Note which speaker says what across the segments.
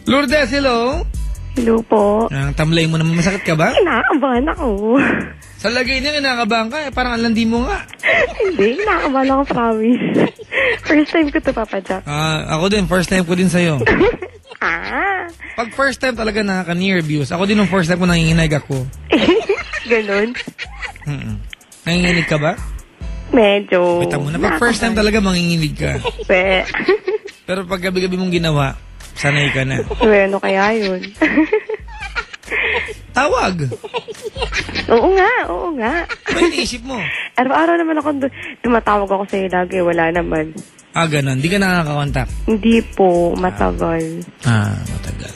Speaker 1: Lourdes, hello?
Speaker 2: Hello po.
Speaker 1: Ang tamlay mo naman, masakit ka ba?
Speaker 2: Kinakabahan ako.
Speaker 1: Sa lagay niya, kinakabahan ka. Parang ang landi mo nga.
Speaker 2: Hindi, kinakabahan ako, promise. First time ko to, Papa Jack.
Speaker 1: Ako din, first time ko din sa'yo. Pag first time talaga nakaka-nervous. Ako din nung first time ko nanginginig ako.
Speaker 2: Ganon?
Speaker 1: Nanginginig ka ba?
Speaker 2: Medyo.
Speaker 1: Wait mo na, pag first time talaga manginginig ka. Pero pag gabi-gabi mong ginawa, sanay ka na.
Speaker 2: Bueno, kaya yun.
Speaker 1: Tawag.
Speaker 2: Oo nga.
Speaker 1: Ano iniisip mo?
Speaker 2: Araw-araw naman ako, tumatawag ako sa'yo lagi, wala naman.
Speaker 1: Ganon. Di ka nakaka-contact?
Speaker 2: Hindi po, matagal.
Speaker 1: Matagal.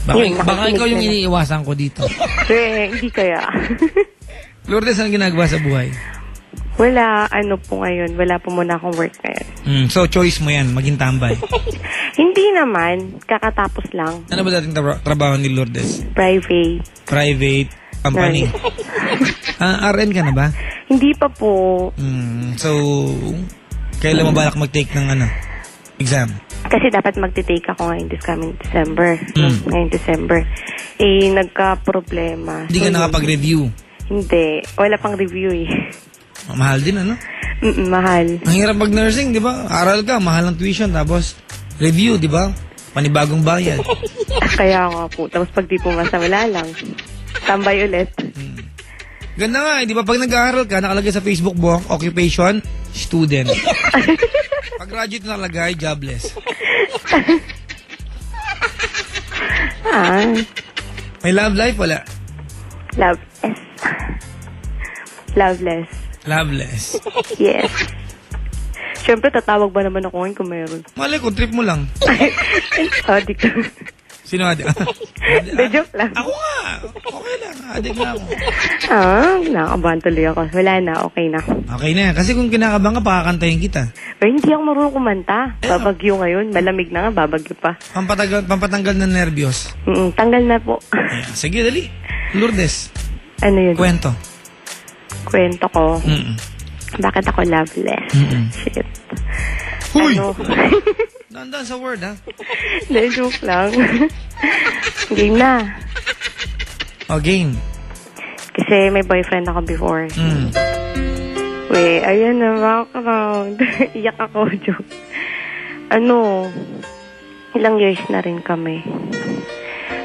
Speaker 1: Baka ikaw yung iniiwasan ko dito.
Speaker 2: Hindi kaya.
Speaker 1: Lourdes, ano ginagawa sa buhay?
Speaker 2: Wala, po ngayon. Wala po muna akong work ngayon.
Speaker 1: So, choice mo yan, maging tambay.
Speaker 2: Hindi naman. Kakatapos lang.
Speaker 1: Ano ba dating trabaho ni Lourdes?
Speaker 2: Private
Speaker 1: company. RN ka na ba?
Speaker 2: Hindi pa po.
Speaker 1: So, kailan mo balak mag-take ng exam?
Speaker 2: Kasi dapat magte-take ako ngayon this coming December. Ngayong December. Nagka-problema.
Speaker 1: Hindi ka nakapag-review?
Speaker 2: Hindi. Wala pang review
Speaker 1: Mahal din, ano?
Speaker 2: Mahal.
Speaker 1: Ang hirap mag-nursing, di ba? Aral ka, mahal ng tuition, tapos review, di ba? Panibagong bayad.
Speaker 2: Kaya nga po. Tapos pag di pumasa, wala lang. Tambay ulit.
Speaker 1: Ganda nga, di ba? Pag nag-aaral ka, nakalagay sa Facebook mo, occupation, student. Pag graduate nakalagay, jobless. May love life, wala? Loveless.
Speaker 2: Yes. Siyempre, tatawag ba naman ako ngayon kung mayroon?
Speaker 1: Malay ko, trip mo lang.
Speaker 2: Adik.
Speaker 1: Sino adik?
Speaker 2: Joke lang.
Speaker 1: Ako nga. Okay lang. Adik na ako.
Speaker 2: Nakakabahan tuloy ako. Wala na, okay na.
Speaker 1: Okay na. Kasi kung kinakabahan ka, pakakantahin kita.
Speaker 2: Pero hindi ako marunong kumanta. Babagyo ngayon. Malamig na nga, babagyo pa.
Speaker 1: Pampatanggal ng nervyos.
Speaker 2: Tanggal na po.
Speaker 1: Sige, dali. Lourdes.
Speaker 2: Ano yun? Kwento ko. Bakit ako loveless? Shit.
Speaker 1: Huy! Dandan sa word, ha?
Speaker 2: Dahil joke lang. Game na.
Speaker 1: Game.
Speaker 2: Kasi may boyfriend ako before. Ayan na, background. Iyak ako, joke. Ilang years na rin kami.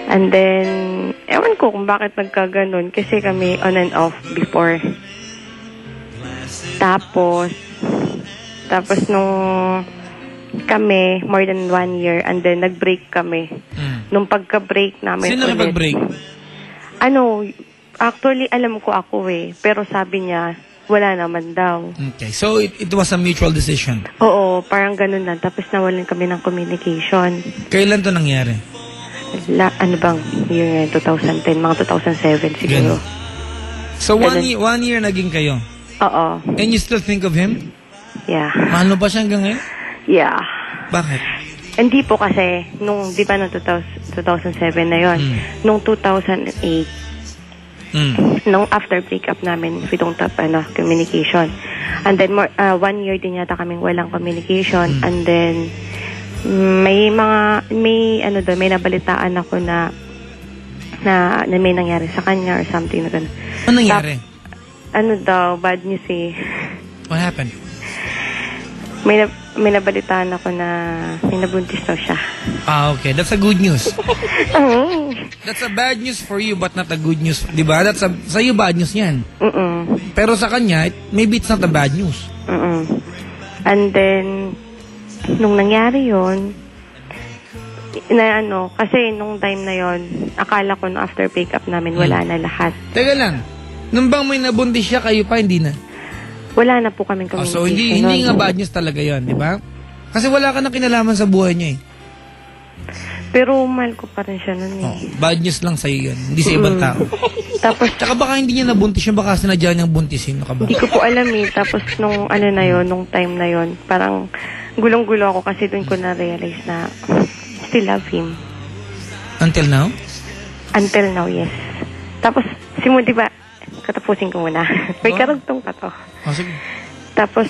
Speaker 2: And then, ewan ko kung bakit nagkaganon. Kasi kami on and off before. Tapos nung kami, more than 1 year, and then nag-break kami. Nung pagka-break namin
Speaker 1: Sino nag-break?
Speaker 2: Actually, alam ko ako pero sabi niya, wala naman daw.
Speaker 1: Okay, so it was a mutual decision?
Speaker 2: Oo, parang ganun lang. Tapos nawalan kami ng communication.
Speaker 1: Kailan to nangyari?
Speaker 2: Ano bang year 2010, mga 2007 siguro.
Speaker 1: So, one year naging kayo?
Speaker 2: Oo.
Speaker 1: And you still think of him?
Speaker 2: Yeah.
Speaker 1: Mahal mo ba siya hanggang ngayon?
Speaker 2: Yeah.
Speaker 1: Bakit?
Speaker 2: Hindi po kasi, di ba noong 2007 na yon, nung 2008, nung after breakup namin, we don't have communication. And then, 1 year din yata kaming walang communication. And then, may nabalitaan ako na may nangyari sa kanya or something na gano'n.
Speaker 1: Ano nangyari?
Speaker 2: Bad news
Speaker 1: What happened?
Speaker 2: May nabalitaan ako na may nabuntis daw siya.
Speaker 1: Okay. That's a good news. That's a bad news for you but not a good news. Diba? Sa'yo bad news yan. Pero sa kanya, maybe it's not a bad news.
Speaker 2: And then, nung nangyari yun, kasi nung time na yon, akala ko na after breakup namin, wala na lahat.
Speaker 1: Teka lang. Nung bang may nabuntis siya, kayo pa, hindi na?
Speaker 2: Wala na po kaming communication.
Speaker 1: So, hindi nga bad news talaga yon, di ba? Kasi wala ka na kinalaman sa buhay niya
Speaker 2: Pero mahal ko pa rin siya nun
Speaker 1: bad news lang sa'yo yun, hindi sa ibang tao.
Speaker 2: Tapos,
Speaker 1: tsaka baka hindi niya nabuntis yun, baka sinadya niyang buntisin.
Speaker 2: Hindi ko po alam Tapos nung nung time na yon, parang gulong-gulo ako kasi doon ko na-realize na still love him.
Speaker 1: Until now?
Speaker 2: Until now, yes. Tapos, di ba, katapusin ko muna. May karugtong pa to.
Speaker 1: Sige.
Speaker 2: Tapos,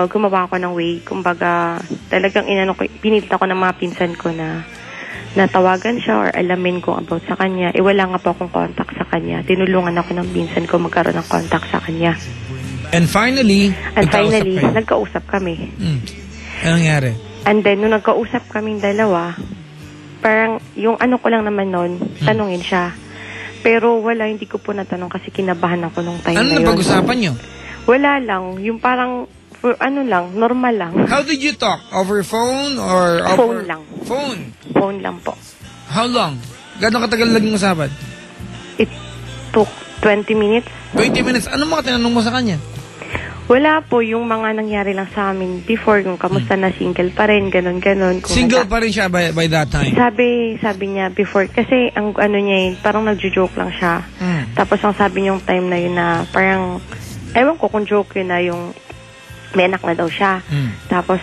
Speaker 2: gumawa ako ng way. Kumbaga, talagang pinilit ako ng mga pinsan ko na natawagan siya or alamin ko about sa kanya. Wala nga po akong contact sa kanya. Tinulungan ako ng pinsan ko magkaroon ng contact sa kanya.
Speaker 1: And finally,
Speaker 2: nagkausap kami.
Speaker 1: Anong nangyari?
Speaker 2: And then, nung nagkausap kaming dalawa, parang yung ko lang naman nun, tanungin siya. Pero wala, hindi ko po natanong kasi kinabahan ako nung time na yun.
Speaker 1: Ano napag-usapan nyo?
Speaker 2: Wala lang. Yung parang, normal lang.
Speaker 1: How did you talk? Over phone or over...
Speaker 2: Phone lang.
Speaker 1: Phone?
Speaker 2: Phone lang po.
Speaker 1: How long? Gano'ng katagal laging usapan?
Speaker 2: It took 20 minutes.
Speaker 1: 20 minutes. Ano mga tinanong mo sa kanya?
Speaker 2: Wala po, yung mga nangyari lang sa amin before, kung kamusta na single pa rin, ganon.
Speaker 1: Single pa rin siya by that time?
Speaker 2: Sabi niya before, kasi ang niya parang nagjo-joke lang siya. Tapos ang sabi niya yung time na yun na parang, ewan ko kung joke yun na yung may anak na daw siya. Tapos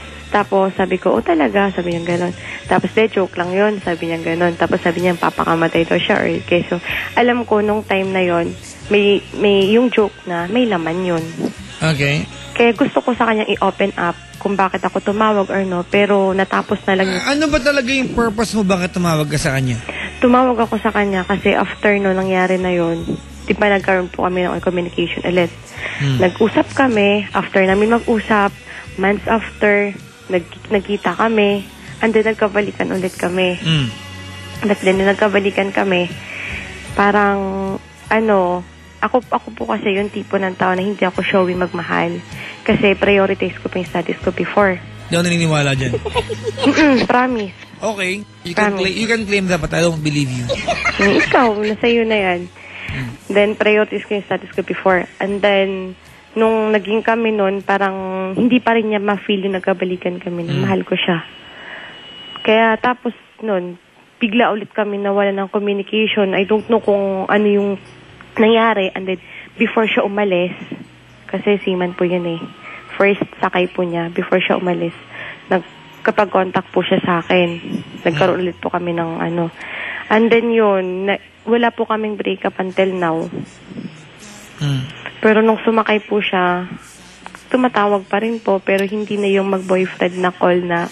Speaker 2: sabi ko, talaga, sabi niya gano'n. Tapos joke lang yun, sabi niya gano'n. Tapos sabi niya, papakamatay daw siya. Okay, so, alam ko, nung time na yun, may yung joke na, may laman yun.
Speaker 1: Okay.
Speaker 2: Kaya gusto ko sa kanyang i-open up kung bakit ako tumawag or no, pero natapos na lang.
Speaker 1: Ano ba talaga yung purpose mo bakit tumawag ka sa kanya?
Speaker 2: Tumawag ako sa kanya kasi after no nangyari na yun, di ba nagkaroon po kami ng communication ulit. Nag-usap kami, after namin mag-usap, months after, nagkita kami, and then nagkabalikan ulit kami. At then nagkabalikan kami, parang, ako po kasi yung tipo ng tao na hindi ako showy magmahal. Kasi prioritize ko pa yung studies ko before.
Speaker 1: Hindi ako naniniwala dyan.
Speaker 2: Promise.
Speaker 1: Okay. You can claim that, but I don't believe you.
Speaker 2: Ikaw, nasa iyo na yan. Then, priorities ko yung status ko before. And then, nung naging kami nun, parang hindi pa rin niya ma-feel yung nagkabalikan kami. Mahal ko siya. Kaya tapos nun, bigla ulit kami nawala ng communication. I don't know kung ano yung nangyari. And then, before siya umalis, kasi seaman po yun eh. First sakay po niya, before siya umalis, kapag-contact po siya sa akin. Nagkaroon ulit po kami ng And then yun, wala po kaming breakup until now. Pero nung sumakay po siya, tumatawag pa rin po, pero hindi na yung mag-boyfriend na call na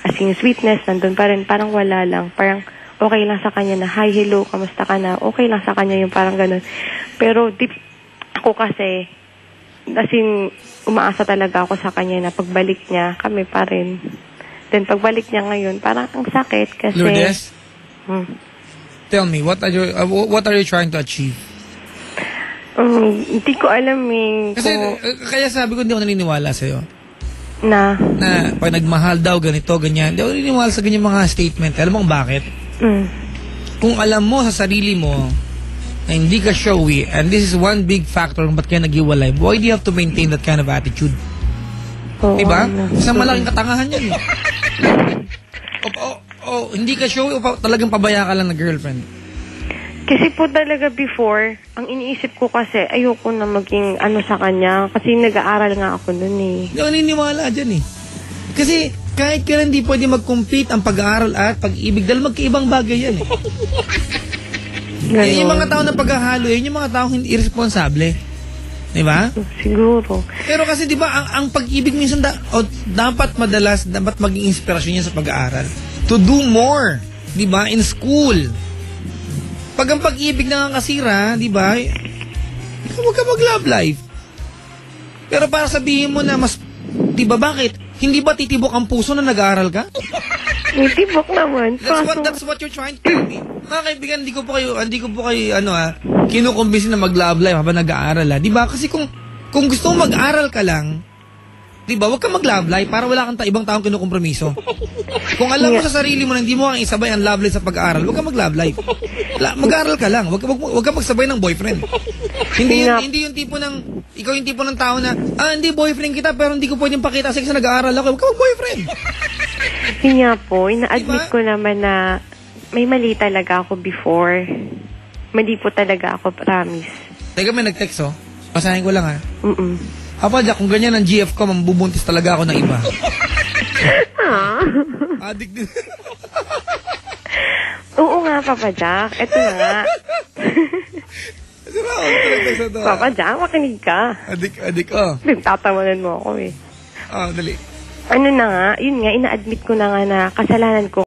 Speaker 2: as in sweetness, nandun pa rin, parang wala lang. Parang okay lang sa kanya na, hi, hello, kamusta ka na? Okay lang sa kanya yung parang ganun. Pero ako kasi, as in, umaasa talaga ako sa kanya na pagbalik niya, kami pa rin. Then pagbalik niya ngayon, parang ang sakit kasi...
Speaker 1: Lourdes? Tell me, what are you trying to achieve?
Speaker 2: Hindi ko alam
Speaker 1: Kasi, kaya sabi ko, hindi ako naniniwala sa'yo.
Speaker 2: Na
Speaker 1: pag nagmahal daw, ganito, ganyan. Hindi ako naniniwala sa ganyan mga statement. Alam mo kung bakit? Kung alam mo sa sarili mo na hindi ka showy, and this is one big factor kung ba't kayo nag-iwalay, why do you have to maintain that kind of attitude? Diba? Isang malaking katangahan yan. Hindi ka showy o talagang pabaya ka lang na girlfriend?
Speaker 2: Kasi po talaga before, ang iniisip ko kasi, ayoko na maging sa kanya. Kasi nag-aaral nga ako nun eh.
Speaker 1: Hindi ako naniniwala dyan eh. Kasi kahit kailan hindi pwede mag-compete ang pag-aaral at pag-ibig dahil magkaibang bagay yan eh. Yung mga tao na paghahalo, yun yung mga tao hindi irresponsable. Diba?
Speaker 2: Siguro.
Speaker 1: Pero kasi diba, ang pag-ibig minsan dapat maging inspirasyon niya sa pag-aaral. To do more. Diba? In school. Pag ang pag-ibig nakakasira, diba? Huwag ka mag-love life. Pero para sabihin mo na mas, diba bakit? Hindi ba titibok ang puso na nag-aaral ka?
Speaker 2: Titibok naman.
Speaker 1: That's what you're trying to tell me. Mga kaibigan, hindi ko po kayo kinukumbinsin na mag-love life habang nag-aaral. Diba? Kasi kung gusto mong mag-aaral ka lang, diba, huwag ka mag-love life para wala kang ibang taong kinukompromiso. Kung alam mo sa sarili mo na hindi mo kang isabay ang love life sa pag-aaral, huwag ka mag-love life. Mag-aaral ka lang. Huwag ka magsabay ng boyfriend. Hindi yung tipo ng, ikaw yung tipo ng tao na, hindi boyfriend kita pero hindi ko pwedeng pakita kasi nag-aaral ako. Huwag ka mag-boyfriend.
Speaker 2: Yun nga po, ina-admit ko naman na may mali talaga ako before. Mali po talaga ako, promise.
Speaker 1: Teka, may nag-text Basahin ko lang ha. Papa Jack, kung ganyan ang GF ko, mambubuntis talaga ako ng iba. Adik din.
Speaker 2: Oo nga, Papa Jack. Ito nga.
Speaker 1: Papa
Speaker 2: Jack, makinig ka.
Speaker 1: Adik,
Speaker 2: Nagtatawanan mo ako eh.
Speaker 1: Dali.
Speaker 2: Ano na nga, yun nga, ina-admit ko na nga na kasalanan ko